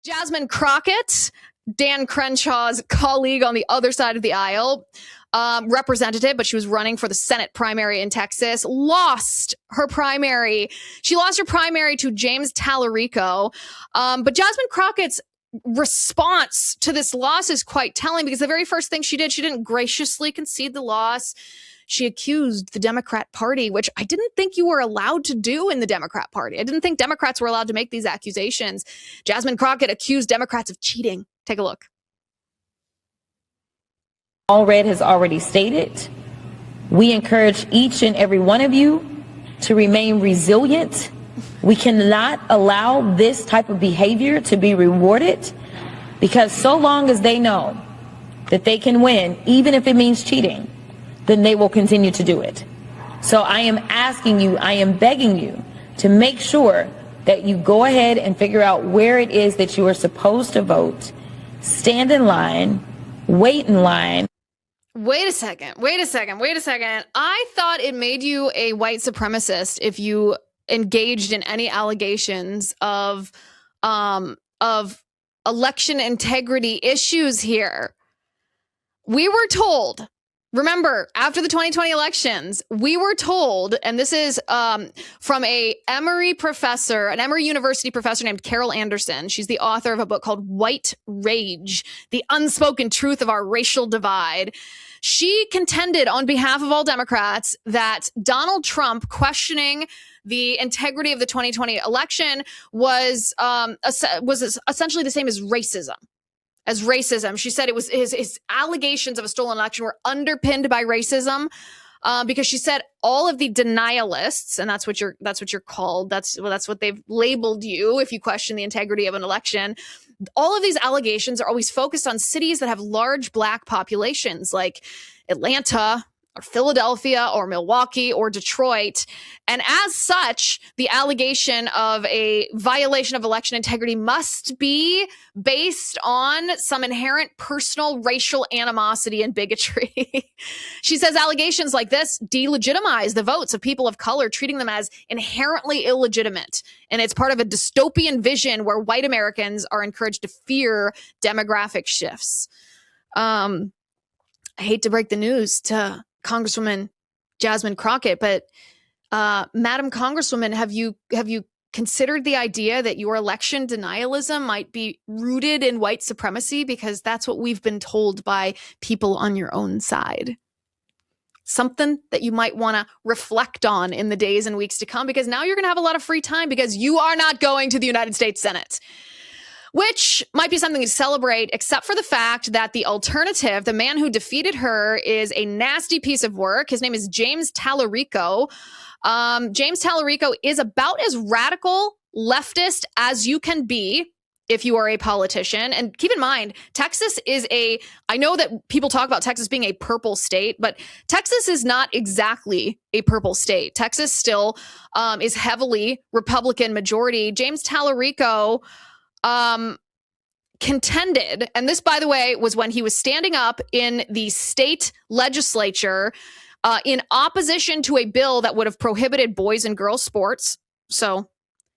Jasmine Crockett, Dan Crenshaw's colleague on the other side of the aisle, representative, but she was running for the Senate primary in Texas, lost her primary. She lost her primary to James Talarico. But Jasmine Crockett's response to this loss is quite telling, because the very first thing she did, she didn't graciously concede the loss. She accused the Democrat Party, which I didn't think you were allowed to do in the Democrat Party. I didn't think Democrats were allowed to make these accusations. Jasmine Crockett accused Democrats of cheating. Take a look. All Red has already stated, we encourage each and every one of you to remain resilient. We cannot allow this type of behavior to be rewarded, because so long as they know that they can win, even if it means cheating, then they will continue to do it. So I am asking you, I am begging you to make sure that you go ahead and figure out where it is that you are supposed to vote. Stand in line, wait in line. Wait a second. I thought it made you a white supremacist if you engaged in any allegations of election integrity issues here. We were told, remember, after the 2020 elections, we were told, and this is from an Emory University professor named Carol Anderson. She's the author of a book called White Rage, The Unspoken Truth of Our Racial Divide. She contended on behalf of all Democrats that Donald Trump questioning the integrity of the 2020 election was essentially the same as racism. She said it was his allegations of a stolen election were underpinned by racism, because she said all of the denialists, and that's what you're called. That's what they've labeled you if you question the integrity of an election. All of these allegations are always focused on cities that have large Black populations, like Atlanta, or Philadelphia, or Milwaukee, or Detroit. And as such, the allegation of a violation of election integrity must be based on some inherent personal racial animosity and bigotry. She says allegations like this delegitimize the votes of people of color, treating them as inherently illegitimate. And it's part of a dystopian vision where white Americans are encouraged to fear demographic shifts. I hate to break the news to Congresswoman Jasmine Crockett, but Madam Congresswoman, have you considered the idea that your election denialism might be rooted in white supremacy? Because that's what we've been told by people on your own side. Something that you might want to reflect on in the days and weeks to come, because now you're going to have a lot of free time because you are not going to the United States Senate. Which might be something to celebrate, except for the fact that the alternative, the man who defeated her, is a nasty piece of work. His name is James Talarico. James Talarico is about as radical leftist as you can be if you are a politician. And keep in mind, Texas is I know that people talk about Texas being a purple state, but Texas is not exactly a purple state. Texas still is heavily Republican majority. James Talarico contended, and this, by the way, was when he was standing up in the state legislature in opposition to a bill that would have prohibited boys and girls sports. So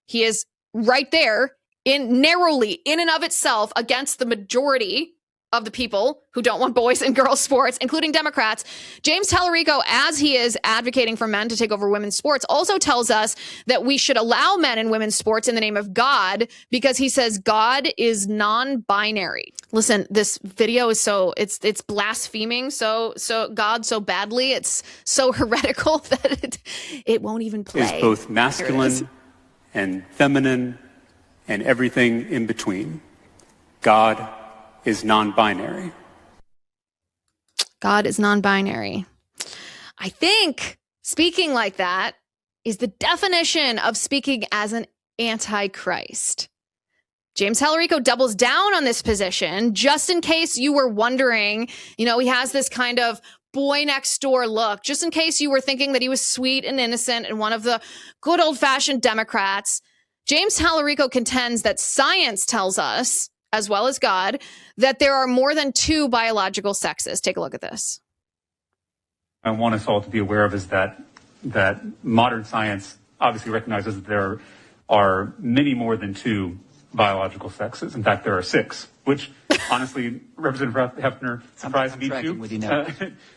he is right there narrowly in and of itself against the majority of the people who don't want boys and girls sports, including Democrats. James Talarico, as he is advocating for men to take over women's sports, also tells us that we should allow men in women's sports in the name of God, because he says God is non-binary. Listen, this video is it's blaspheming so God so badly, it's so heretical that it won't even play. Is both masculine and feminine and everything in between. God is non-binary. God is non-binary. I think speaking like that is the definition of speaking as an antichrist. James Talarico doubles down on this position, just in case you were wondering. He has this kind of boy next door look, just in case you were thinking that he was sweet and innocent and one of the good old-fashioned Democrats. James Talarico contends that science tells us, as well as God, that there are more than two biological sexes. Take a look at this. I want us all to be aware of is that modern science obviously recognizes that there are many more than two biological sexes. In fact, there are 6, which honestly, Representative Hefner surprised me too. With you now.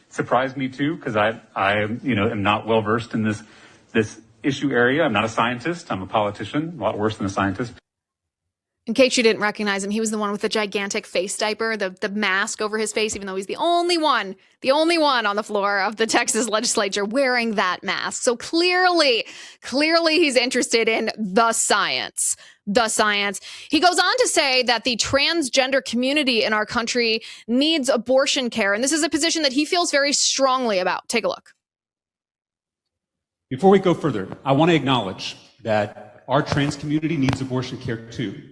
Surprised me too, because I am not well versed in this issue area. I'm not a scientist. I'm a politician, a lot worse than a scientist. In case you didn't recognize him, he was the one with the gigantic face diaper, the mask over his face, even though he's the only one on the floor of the Texas legislature wearing that mask. So clearly he's interested in the science. The science. He goes on to say that the transgender community in our country needs abortion care. And this is a position that he feels very strongly about. Take a look. Before we go further, I want to acknowledge that our trans community needs abortion care too.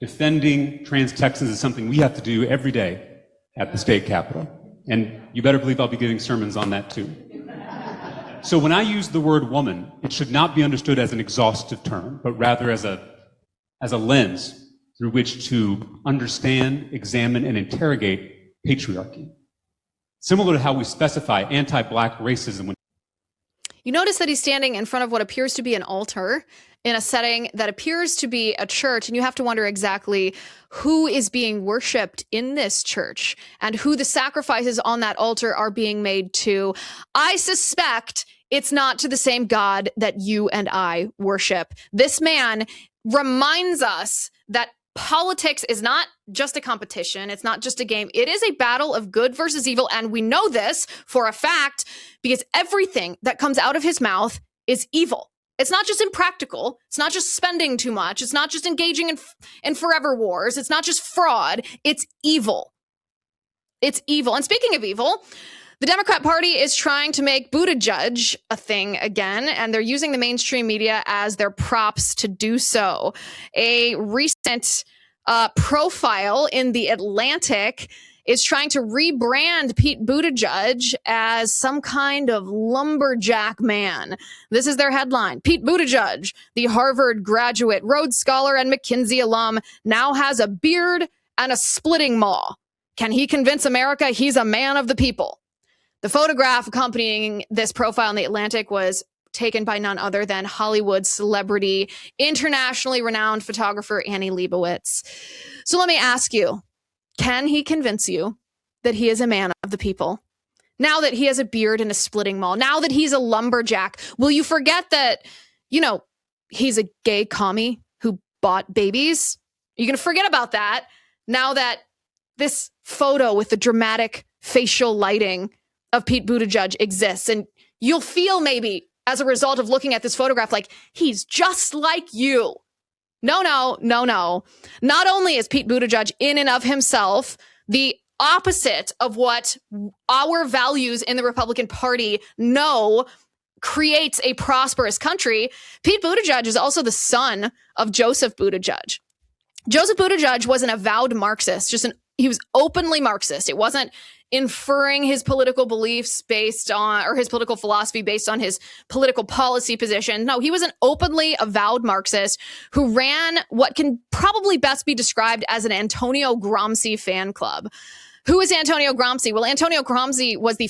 Defending trans Texans is something we have to do every day at the state capitol. And you better believe I'll be giving sermons on that too. So when I use the word woman, it should not be understood as an exhaustive term, but rather as a lens through which to understand, examine, and interrogate patriarchy. Similar to how we specify anti-Black racism. You notice that he's standing in front of what appears to be an altar in a setting that appears to be a church, and you have to wonder exactly who is being worshipped in this church and who the sacrifices on that altar are being made to. I suspect it's not to the same God that you and I worship. This man reminds us that politics is not just a competition. It's not just a game. It is a battle of good versus evil, and we know this for a fact because everything that comes out of his mouth is evil. It's not just impractical. It's not just spending too much. It's not just engaging in forever wars. It's not just fraud. It's evil. It's evil. And speaking of evil, the Democrat Party is trying to make Buttigieg a thing again, and they're using the mainstream media as their props to do so. A recent profile in The Atlantic is trying to rebrand Pete Buttigieg as some kind of lumberjack man. This is their headline. Pete Buttigieg, the Harvard graduate, Rhodes Scholar, and McKinsey alum, now has a beard and a splitting maw. Can he convince America he's a man of the people? The photograph accompanying this profile in The Atlantic was taken by none other than Hollywood celebrity, internationally renowned photographer Annie Leibovitz. So let me ask you, can he convince you that he is a man of the people? Now that he has a beard and a splitting maw, now that he's a lumberjack, will you forget that, he's a gay commie who bought babies? Are you going to forget about that now that this photo with the dramatic facial lighting of Pete Buttigieg exists? And you'll feel maybe as a result of looking at this photograph like he's just like you. No. Not only is Pete Buttigieg in and of himself the opposite of what our values in the Republican Party know creates a prosperous country, Pete Buttigieg is also the son of Joseph Buttigieg. Joseph Buttigieg was an avowed Marxist, he was openly Marxist. It wasn't inferring his political beliefs based on, or his political philosophy based on his political policy position. No, he was an openly avowed Marxist who ran what can probably best be described as an Antonio Gramsci fan club. Who is Antonio Gramsci? Well, Antonio Gramsci was the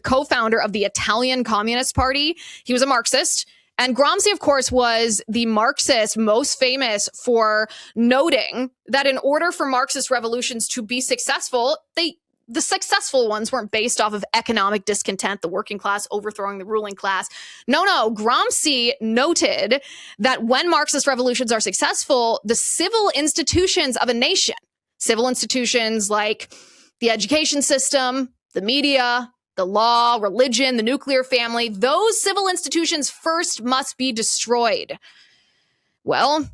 co-founder of the Italian Communist Party. He was a Marxist. And Gramsci, of course, was the Marxist most famous for noting that in order for Marxist revolutions to be successful, the successful ones weren't based off of economic discontent, the working class overthrowing the ruling class. No. Gramsci noted that when Marxist revolutions are successful, the civil institutions of a nation, civil institutions like the education system, the media, the law, religion, the nuclear family, those civil institutions first must be destroyed. Well,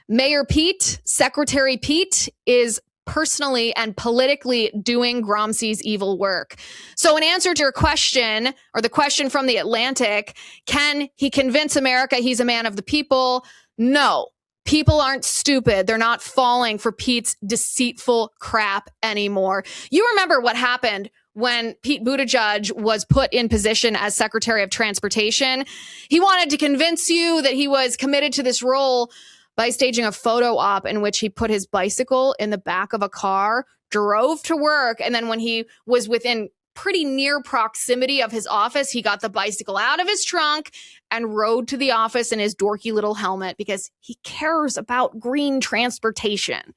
Mayor Pete, Secretary Pete is personally and politically doing Gramsci's evil work. So in answer to your question, or the question from The Atlantic, can he convince America he's a man of the people? No. People aren't stupid. They're not falling for Pete's deceitful crap anymore. You remember what happened when Pete Buttigieg was put in position as Secretary of Transportation. He wanted to convince you that he was committed to this role by staging a photo op in which he put his bicycle in the back of a car, drove to work, and then when he was within pretty near proximity of his office, he got the bicycle out of his trunk and rode to the office in his dorky little helmet because he cares about green transportation.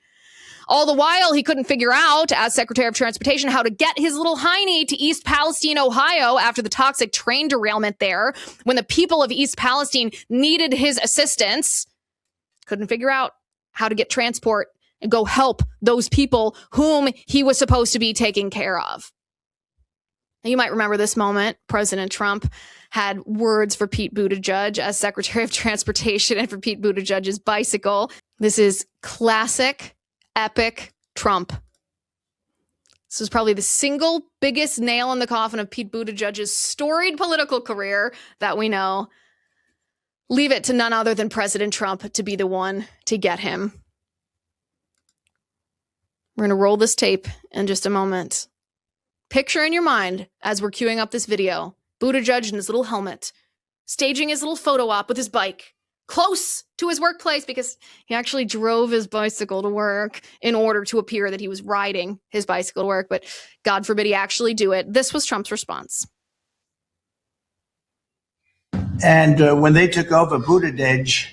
All the while, he couldn't figure out, as Secretary of Transportation, how to get his little hiney to East Palestine, Ohio, after the toxic train derailment there, when the people of East Palestine needed his assistance. Couldn't figure out how to get transport and go help those people whom he was supposed to be taking care of. Now, you might remember this moment. President Trump had words for Pete Buttigieg as Secretary of Transportation and for Pete Buttigieg's bicycle. This is classic, epic Trump. This was probably the single biggest nail in the coffin of Pete Buttigieg's storied political career that we know. Leave it to none other than President Trump to be the one to get him. We're going to roll this tape in just a moment. Picture in your mind, as we're queuing up this video, Buttigieg in his little helmet, staging his little photo op with his bike, close to his workplace because he actually drove his bicycle to work in order to appear that he was riding his bicycle to work, but God forbid he actually do it. This was Trump's response. And when they took over, Buttigieg,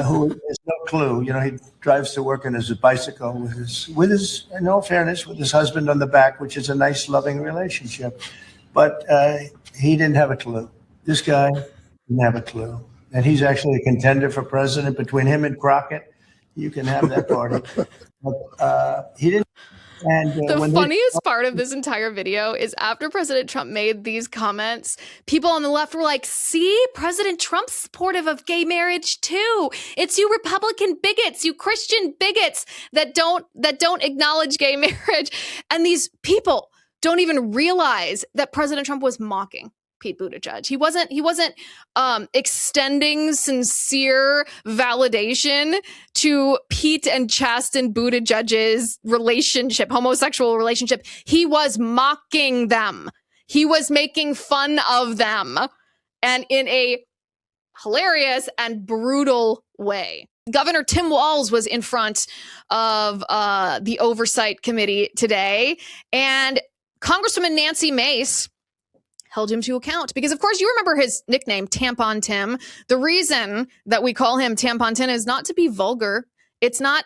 who has no clue, he drives to work on his bicycle with his, in all fairness, with his husband on the back, which is a nice, loving relationship. But he didn't have a clue. This guy didn't have a clue. And he's actually a contender for president. Between him and Crockett, you can have that party. But he didn't. And the funniest part of this entire video is after President Trump made these comments, people on the left were like, see, President Trump's supportive of gay marriage too. It's you Republican bigots, you Christian bigots that don't acknowledge gay marriage. And these people don't even realize that President Trump was mocking Pete Buttigieg. He wasn't extending sincere validation to Pete and Chasten Buttigieg's relationship, homosexual relationship. He was mocking them. He was making fun of them, and in a hilarious and brutal way. Governor Tim Walz was in front of the Oversight Committee today, and Congresswoman Nancy Mace held him to account because, of course, you remember his nickname, Tampon Tim. The reason that we call him Tampon Tim is not to be vulgar. It's not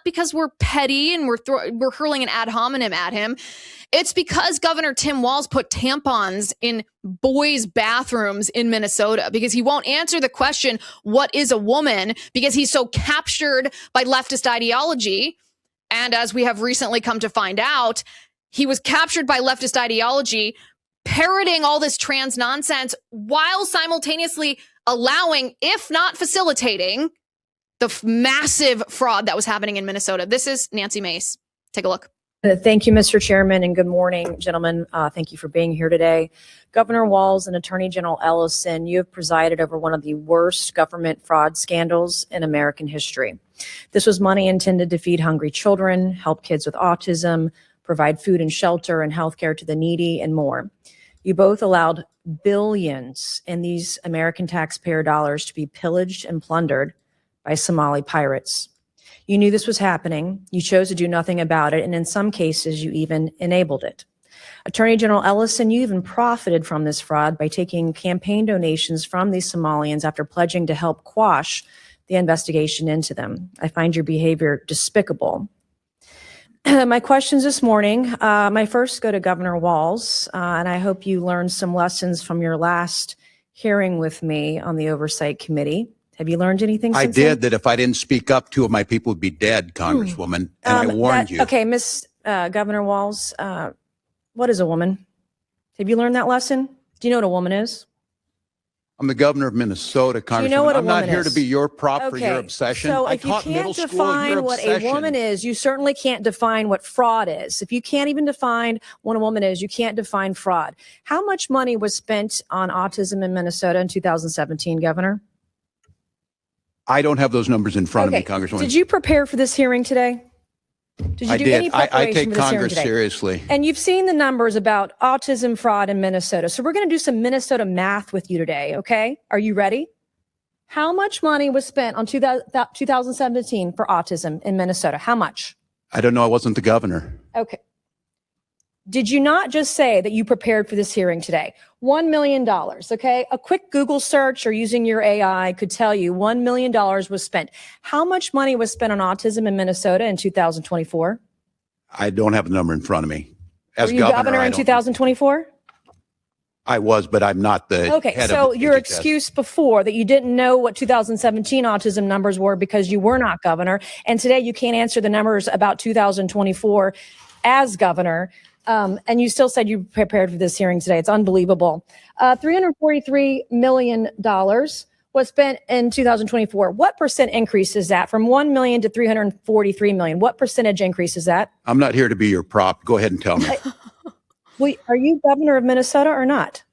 because we're petty and we're hurling an ad hominem at him. It's because Governor Tim Walz put tampons in boys' bathrooms in Minnesota because he won't answer the question, what is a woman? Because he's so captured by leftist ideology. And as we have recently come to find out, he was captured by leftist ideology, parroting all this trans nonsense while simultaneously allowing, if not facilitating, the massive fraud that was happening in Minnesota. This is Nancy Mace. Take a look. Thank you, Mr. Chairman, and good morning, gentlemen. Thank you for being here today. Governor Walz and Attorney General Ellison, you have presided over one of the worst government fraud scandals in American history. This was money intended to feed hungry children, help kids with autism, provide food and shelter and healthcare to the needy, and more. You both allowed billions in these American taxpayer dollars to be pillaged and plundered by Somali pirates. You knew this was happening. You chose to do nothing about it, and in some cases, you even enabled it. Attorney General Ellison, you even profited from this fraud by taking campaign donations from these Somalians after pledging to help quash the investigation into them. I find your behavior despicable. My questions this morning, my first go to Governor Walz, and I hope you learned some lessons from your last hearing with me on the Oversight Committee. Have you learned anything since then? That if I didn't speak up, 2 of my people would be dead, Congresswoman, and I warned you. Okay, Governor Walz, what is a woman? Have you learned that lesson? Do you know what a woman is? I'm the governor of Minnesota, Congresswoman. You know what a I'm not woman here is? to be your prop for your obsession. So I if you taught can't middle school, define your what obsession. a woman is, you certainly can't define what fraud is. If you can't even define what a woman is, you can't define fraud. How much money was spent on autism in Minnesota in 2017, Governor? I don't have those numbers in front of me, Congresswoman. Did you prepare for this hearing today? Did you do any preparation I take for this hearing Congress today? seriously. And you've seen the numbers about autism fraud in Minnesota. So we're going to do some Minnesota math with you today, okay? Are you ready? How much money was spent on 2017 for autism in Minnesota? How much? I don't know. I wasn't the governor. Okay. Did you not just say that you prepared for this hearing today? $1 million, okay? A quick Google search or using your AI could tell you $1 million was spent. How much money was spent on autism in Minnesota in 2024? I don't have the number in front of me. As Were you governor in 2024? I was, but I'm not the Okay, head so of your HHS. excuse before that you didn't know what 2017 autism numbers were because you were not governor, and today you can't answer the numbers about 2024 as governor, and you still said you prepared for this hearing today. It's unbelievable. $343 million was spent in 2024. What percent increase is that from 1 million to 343 million? What percentage increase is that? I'm not here to be your prop. Go ahead and tell me. Wait, are you governor of Minnesota or not?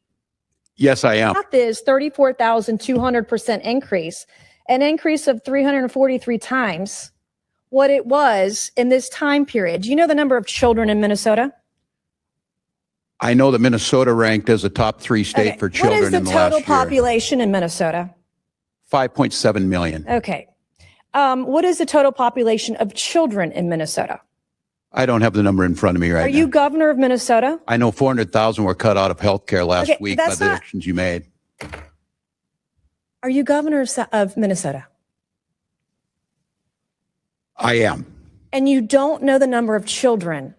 Yes, I am. Math is 34,200% increase, an increase of 343 times what it was in this time period. Do you know the number of children in Minnesota? I know that Minnesota ranked as a top 3 state for children in the last year. What is the total population in Minnesota? 5.7 million. Okay. What is the total population of children in Minnesota? I don't have the number in front of me right now. Are you governor of Minnesota? I know 400,000 were cut out of health care last Okay, week by that's the not- actions you made. Are you governor of Minnesota? I am. And you don't know the number of children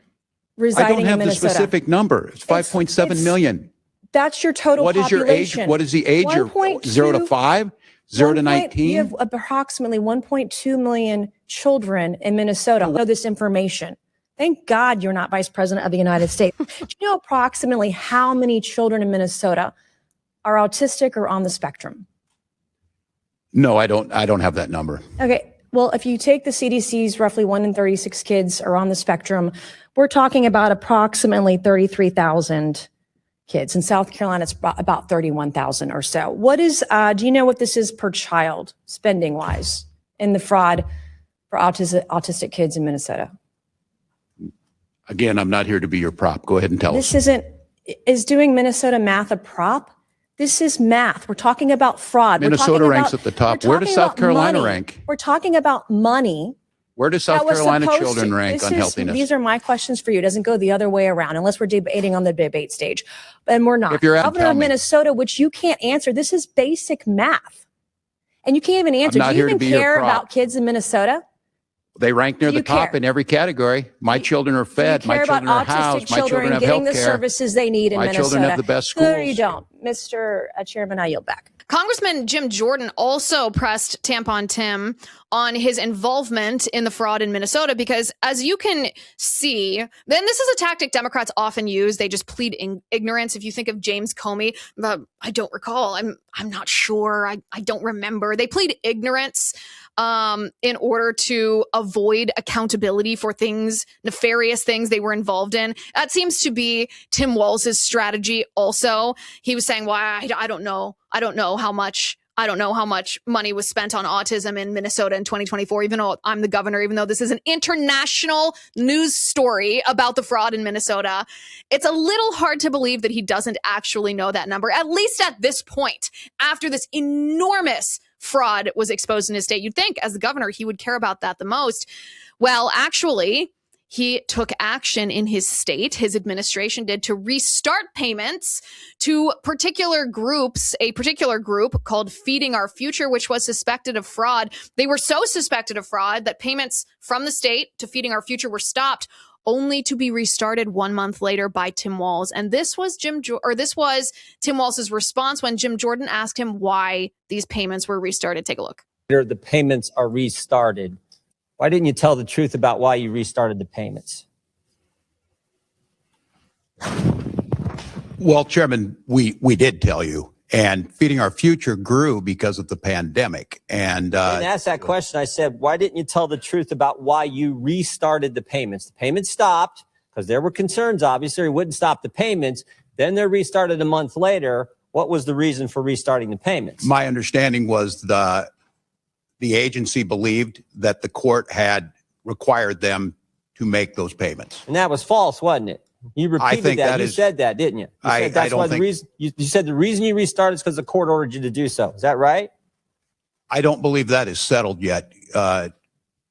I residing don't have in the Minnesota? specific number. It's 5.7 million. That's your total What is your age? population. What is the age? 1.2 0 to 5? 0 to 19? You have approximately 1.2 million children in Minnesota who know this information. Thank God you're not vice president of the United States. Do you know approximately how many children in Minnesota are autistic or on the spectrum? No, I don't have that number. Okay. Well, if you take the CDC's roughly 1 in 36 kids are on the spectrum, we're talking about approximately 33,000 kids. In South Carolina, it's about 31,000 or so. What is, do you know what this is per child spending wise in the fraud for autistic kids in Minnesota? Again, I'm not here to be your prop. Go ahead and tell us. Is doing Minnesota math a prop? This is math. We're talking about fraud. Minnesota ranks at the top. Where does South Carolina rank? We're talking about money. Where does South Carolina children rank on healthiness? These are my questions for you. It doesn't go the other way around unless we're debating on the debate stage. And we're not. If you're Governor of Minnesota, which you can't answer. This is basic math. And you can't even answer. Do you even care about kids in Minnesota? They rank near the top in every category. My children are fed. My children are housed. My children have health getting the care. services they need in My Minnesota. children have the best schools. No, you don't. Mr. Chairman, I yield back. Congressman Jim Jordan also pressed Tampon Tim on his involvement in the fraud in Minnesota because, as you can see, then this is a tactic Democrats often use. They just plead ignorance. If you think of James Comey, I don't recall. I'm not sure. I don't remember. They plead ignorance in order to avoid accountability for things, nefarious things they were involved in. That seems to be Tim Walz's strategy also. He was saying, well, I don't know. I don't know how much money was spent on autism in Minnesota in 2024, even though I'm the governor, even though this is an international news story about the fraud in Minnesota. It's a little hard to believe that he doesn't actually know that number, at least at this point, after this enormous fraud was exposed in his state. You'd think as the governor, he would care about that the most. Well, actually, he took action in his state, his administration did, to restart payments to particular groups, a particular group called Feeding Our Future, which was suspected of fraud. They were so suspected of fraud that payments from the state to Feeding Our Future were stopped, only to be restarted 1 month later by Tim Walz. And this was Tim Walz's response when Jim Jordan asked him why these payments were restarted. Take a look. The payments are restarted. Why didn't you tell the truth about why you restarted the payments? Well, Chairman, we did tell you. And Feeding Our Future grew because of the pandemic. And I didn't ask that question. I said, why didn't you tell the truth about why you restarted the payments? The payments stopped because there were concerns, obviously. It wouldn't stop the payments. Then they're restarted a month later. What was the reason for restarting the payments? My understanding was the agency believed that the court had required them to make those payments. And that was false, wasn't it? You repeated that. You said that, didn't you? You said that's why the reason you said the reason you restarted is because the court ordered you to do so. Is that right? I don't believe that is settled yet, to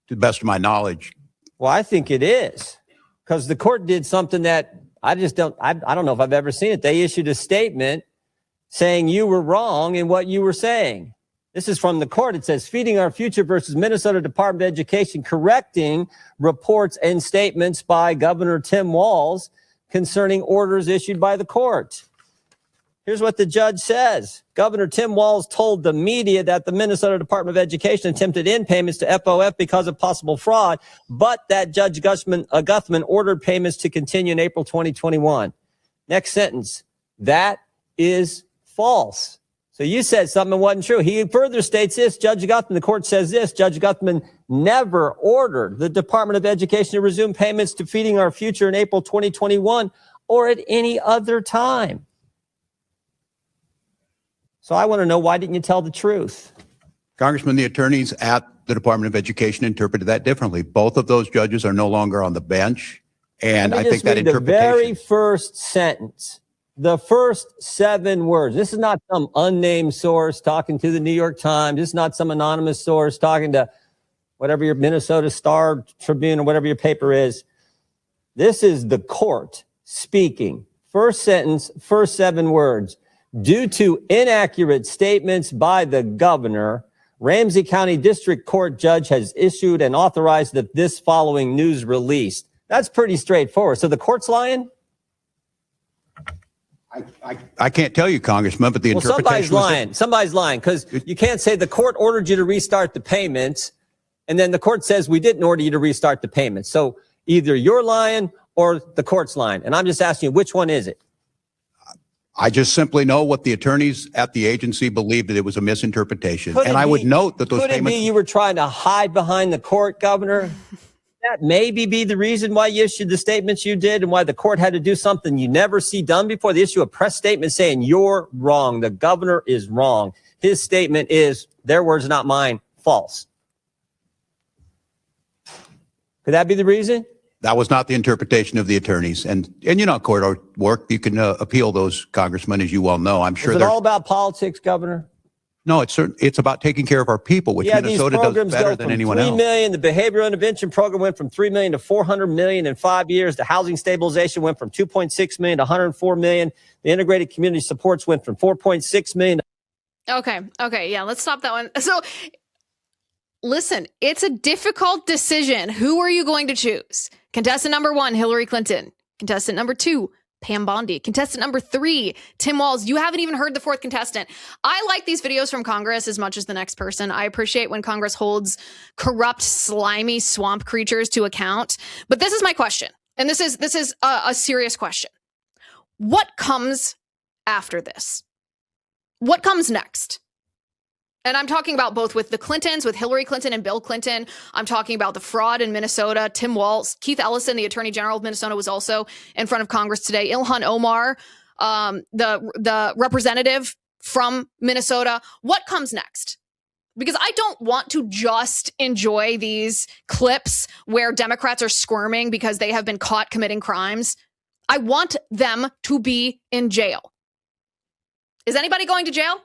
the best of my knowledge. Well, I think it is, because the court did something that I don't know if I've ever seen it. They issued a statement saying you were wrong in what you were saying. This is from the court. It says, Feeding Our Future versus Minnesota Department of Education, correcting reports and statements by Governor Tim Walz concerning orders issued by the court. Here's what the judge says. Governor Tim Walz told the media that the Minnesota Department of Education attempted in payments to FOF because of possible fraud, but that Judge Guthman ordered payments to continue in April 2021. Next sentence. That is false. So you said something wasn't true. He further states this, Judge Guthman, the court says this, Judge Guthman never ordered the Department of Education to resume payments to Feeding Our Future in April 2021 or at any other time. So I want to know, why didn't you tell the truth? Congressman, the attorneys at the Department of Education interpreted that differently. Both of those judges are no longer on the bench. And I think that interpretation. The very first sentence, the first 7 words. This is not some unnamed source talking to the New York Times. This is not some anonymous source talking to whatever your Minnesota Star Tribune or whatever your paper is. This is the court speaking. First sentence, first 7 words. Due to inaccurate statements by the governor, Ramsey County District Court judge has issued and authorized that this following news release. That's pretty straightforward. So the court's lying? I can't tell you, Congressman, but the interpretation somebody's lying. Somebody's lying, because you can't say the court ordered you to restart the payments, and then the court says we didn't order you to restart the payments. So either you're lying or the court's lying. And I'm just asking you, which one is it? I just simply know what the attorneys at the agency believed, that it was a misinterpretation. And I would note that those payments. Could it be you were trying to hide behind the court, Governor? That maybe be the reason why you issued the statements you did and why the court had to do something you never see done before. They issue a press statement saying you're wrong. The governor is wrong. His statement is, their words, not mine, false. Could that be the reason? That was not the interpretation of the attorneys. And you know, court work, you can appeal those, Congressman, as you well know. I'm sure. Is it all about politics, Governor? No, it's about taking care of our people, which Minnesota does better than anyone else. 3 million, the behavioral intervention program went from 3 million to 400 million in 5 years. The housing stabilization went from 2.6 million to 104 million. The integrated community supports went from 4.6 million. Okay. Yeah, let's stop that one. So listen, it's a difficult decision. Who are you going to choose? Contestant number 1, Hillary Clinton. Contestant number 2, Pam Bondi. Contestant number 3, Tim Walz. You haven't even heard the 4th contestant. I like these videos from Congress as much as the next person. I appreciate when Congress holds corrupt, slimy swamp creatures to account. But this is my question. And this is a serious question. What comes after this? What comes next? And I'm talking about both with the Clintons, with Hillary Clinton and Bill Clinton. I'm talking about the fraud in Minnesota, Tim Walz. Keith Ellison, the Attorney General of Minnesota, was also in front of Congress today. Ilhan Omar, the representative from Minnesota. What comes next? Because I don't want to just enjoy these clips where Democrats are squirming because they have been caught committing crimes. I want them to be in jail. Is anybody going to jail?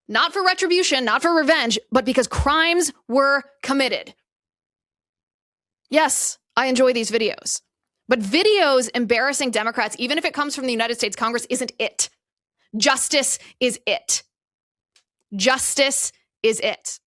Not for retribution, not for revenge, but because crimes were committed. Yes, I enjoy these videos. But videos embarrassing Democrats, even if it comes from the United States Congress, isn't it. Justice is it. Justice is it.